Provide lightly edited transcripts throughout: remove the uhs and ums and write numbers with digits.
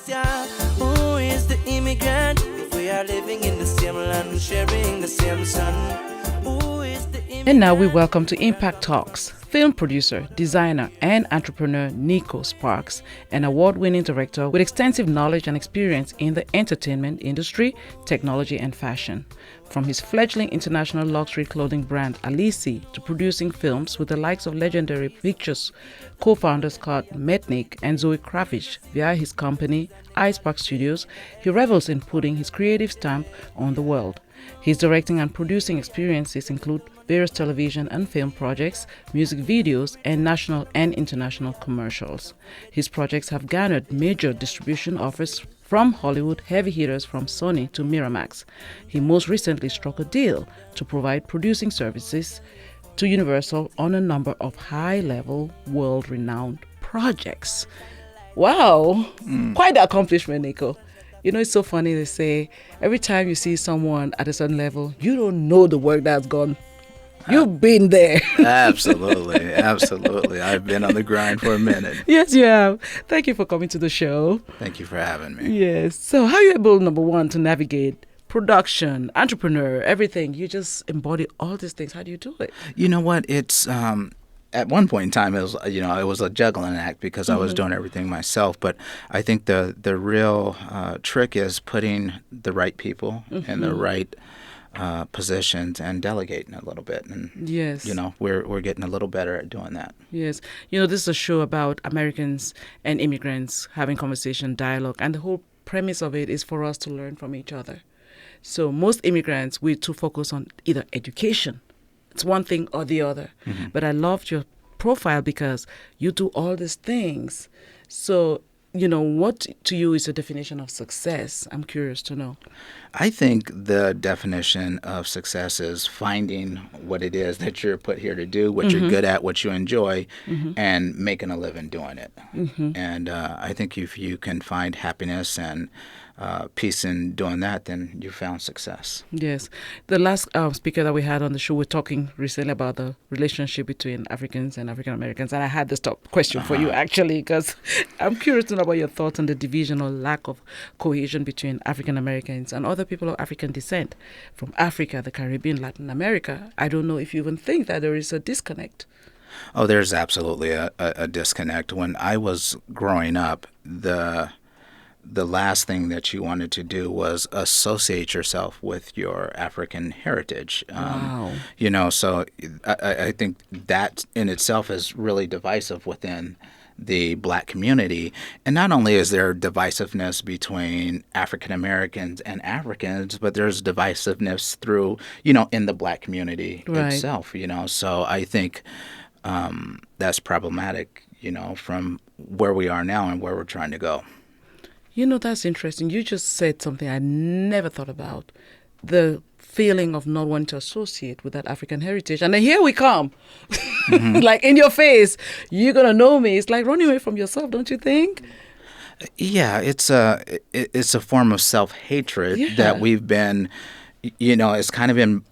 yeah. Who is the immigrant? If we are living in the same land, sharing the same sun. Who is the immigrant? And now we welcome to Impact Talks film producer, designer, and entrepreneur Neko Sparks, an award-winning director with extensive knowledge and experience in the entertainment industry, technology, and fashion. From his fledgling international luxury clothing brand Aleeci to producing films with the likes of legendary pictures co-founders Scott Mednick and Zoe Kravitz via his company iSparked Studios, he revels in putting his creative stamp on the world. His directing and producing experiences include various television and film projects, music videos, and national and international commercials. His projects have garnered major distribution offers from Hollywood heavy hitters from Sony to Miramax. He most recently struck a deal to provide producing services to Universal on a number of high-level, world-renowned projects. Wow! Quite the accomplishment, Neko. You know, it's so funny, they say, every time you see someone at a certain level, you don't know the work that's gone. You've been there. Absolutely. I've been on the grind for a minute. Yes, you have. Thank you for coming to the show. Thank you for having me. Yes. So how are you able, number one, to navigate production, entrepreneur, everything? You just embody all these things. How do you do it? You know what? It's at one point in time, it was a juggling act because I was doing everything myself. But I think the real trick is putting the right people in the right positions and delegating a little bit. And, yes, we're getting a little better at doing that. Yes. This is a show about Americans and immigrants having conversation, dialogue, and the whole premise of it is for us to learn from each other. So most immigrants, we too focus on either education. It's one thing or the other. Mm-hmm. But I loved your profile because you do all these things. So, what to you is a definition of success? I'm curious to know. I think the definition of success is finding what it is that you're put here to do, what you're good at, what you enjoy, and making a living doing it. And I think if you can find happiness and peace in doing that, then you found success. Yes. The last speaker that we had on the show, we're talking recently about the relationship between Africans and African Americans. And I had this top question for you, actually, because I'm curious to know about your thoughts on the division or lack of cohesion between African Americans and other people of African descent from Africa, the Caribbean, Latin America. I don't know if you even think that there is a disconnect. Oh, there's absolutely a disconnect. When I was growing up, the last thing that you wanted to do was associate yourself with your African heritage. Wow. So I think that in itself is really divisive within the Black community. And not only is there divisiveness between African Americans and Africans, but there's divisiveness through, in the Black community itself, So I think that's problematic, from where we are now and where we're trying to go. That's interesting. You just said something I never thought about. The feeling of not wanting to associate with that African heritage. And then here we come. Like in your face, you're going to know me. It's like running away from yourself, don't you think? Yeah, it's a form of self-hatred that we've been, it's kind of been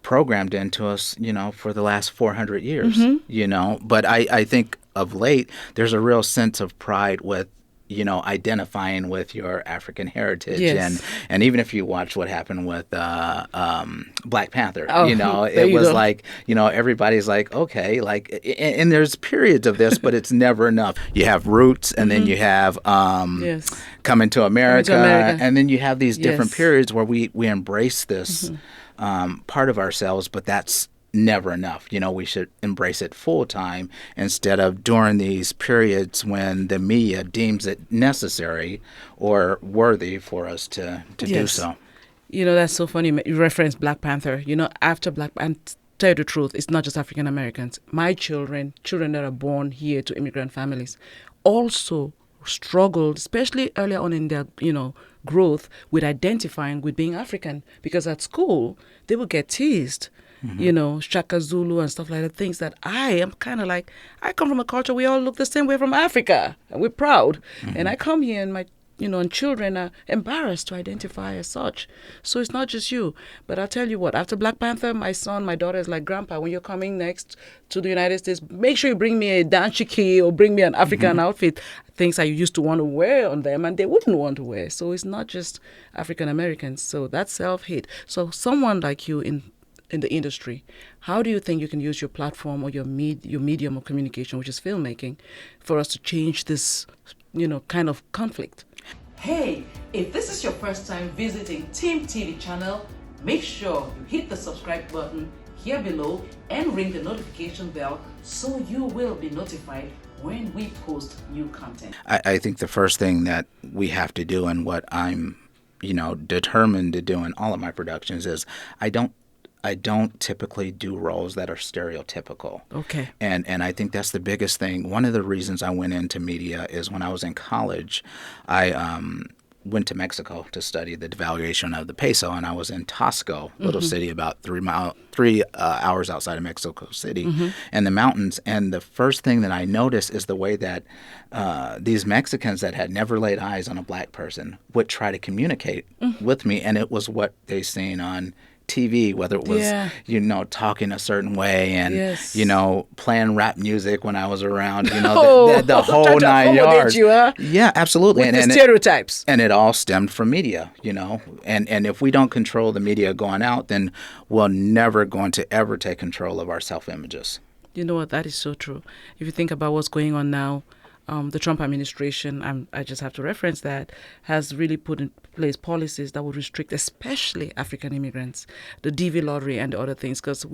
programmed into us, for the last 400 years, But I think of late, there's a real sense of pride with, identifying with your African heritage. Yes. And even if you watch what happened with Black Panther, it was go. like, everybody's like, okay, like, and there's periods of this, but it's never enough. You have Roots, and then you have Coming to America, and then you have these different periods where we embrace this part of ourselves, but that's never enough. We should embrace it full time instead of during these periods when the media deems it necessary or worthy for us to do so. That's so funny. You referenced Black Panther. After Black Panther, tell you the truth, it's not just African Americans. My children that are born here to immigrant families, also struggled, especially earlier on in their, growth, with identifying with being African, because at school they would get teased. Shaka Zulu and stuff like that, things that I am kind of like, I come from a culture, we all look the same way from Africa, and we're proud. And I come here and my and children are embarrassed to identify as such. So it's not just you. But I'll tell you what, after Black Panther, my daughter is like, Grandpa, when you're coming next to the United States, make sure you bring me a dashiki or bring me an African outfit, things I used to want to wear on them and they wouldn't want to wear. So it's not just African Americans. So that's self-hate. So someone like you in the industry, how do you think you can use your platform or your medium of communication, which is filmmaking, for us to change this, kind of conflict? Hey, if this is your first time visiting Team TV channel, make sure you hit the subscribe button here below and ring the notification bell so you will be notified when we post new content. I think the first thing that we have to do, and what I'm, determined to do in all of my productions, is I don't typically do roles that are stereotypical. Okay. And I think that's the biggest thing. One of the reasons I went into media is when I was in college, I went to Mexico to study the devaluation of the peso, and I was in Tasco, little city about 3 hours outside of Mexico City, in the mountains. And the first thing that I noticed is the way that these Mexicans that had never laid eyes on a black person would try to communicate with me, and it was what they seen on TV, whether it was, talking a certain way and, playing rap music when I was around, the whole 9 yards. You, huh? Yeah, absolutely. With the stereotypes. And it all stemmed from media, and if we don't control the media going out, then we're never going to ever take control of our self-images. You know what? That is so true. If you think about what's going on now, the Trump administration, I just have to reference that, has really put in place policies that would restrict especially African immigrants, the DV lottery and the other things, because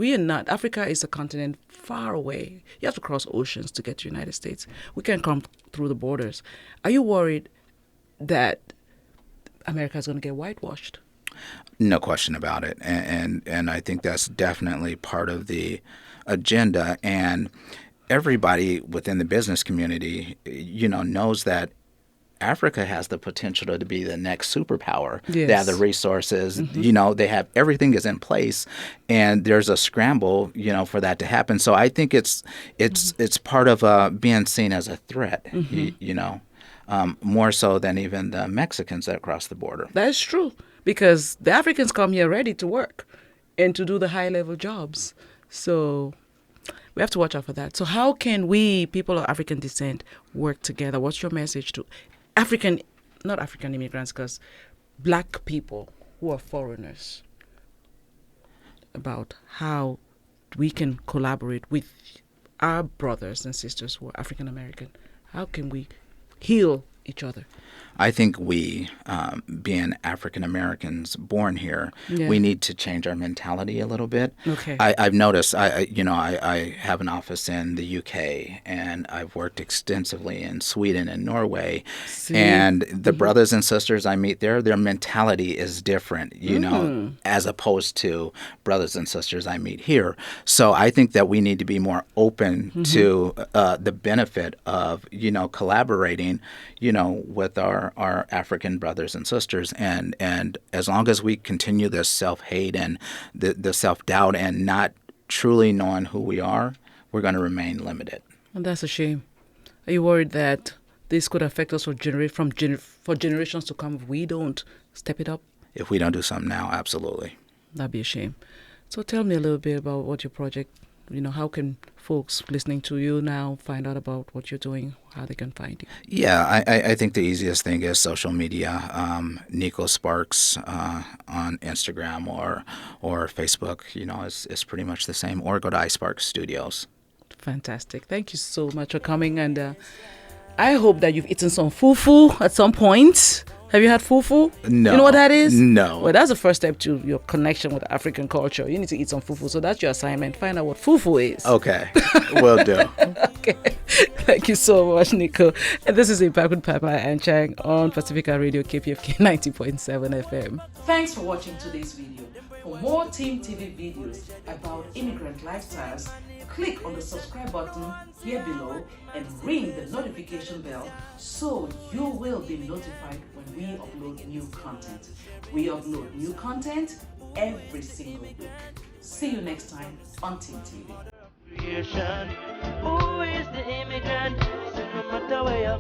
Africa is a continent far away. You have to cross oceans to get to the United States. We can't come through the borders. Are you worried that America is going to get whitewashed? No question about it. And I think that's definitely part of the agenda. And everybody within the business community, knows that Africa has the potential to be the next superpower. Yes. They have the resources, they have everything is in place, and there's a scramble, for that to happen. So I think it's part of being seen as a threat, more so than even the Mexicans that cross the border. That's true, because the Africans come here ready to work and to do the high-level jobs. So we have to watch out for that. So how can we, people of African descent, work together? What's your message to not African immigrants, because black people who are foreigners, about how we can collaborate with our brothers and sisters who are African American? How can we heal each other? I think we, being African Americans born here, we need to change our mentality a little bit. Okay. I've noticed, I have an office in the UK, and I've worked extensively in Sweden and Norway. And the brothers and sisters I meet there, their mentality is different, as opposed to brothers and sisters I meet here. So I think that we need to be more open to the benefit of, collaborating, with our African brothers and sisters. And as long as we continue this self-hate and the self-doubt and not truly knowing who we are, we're going to remain limited. And that's a shame. Are you worried that this could affect us for generations to come if we don't step it up? If we don't do something now, absolutely. That'd be a shame. So tell me a little bit about what your project, how can folks listening to you now find out about what you're doing, how they can find you? Yeah, I think the easiest thing is social media. Neko Sparks on Instagram or Facebook, is pretty much the same. Or go to iSparked Studios. Fantastic. Thank you so much for coming. And I hope that you've eaten some fufu at some point. Have you had fufu? No. You know what that is? No. Well, that's the first step to your connection with African culture. You need to eat some fufu. So that's your assignment. Find out what fufu is. Okay. Will do. Okay. Thank you so much, Neko. And this is Impact with Papa and Chang on Pacifica Radio KPFK 90.7 FM. Thanks for watching today's video. For more Team TV videos about immigrant lifestyles, click on the subscribe button here below and ring the notification bell so you will be notified when we upload new content. We upload new content every single week. See you next time on Team TV. Who is the immigrant? So no matter where you're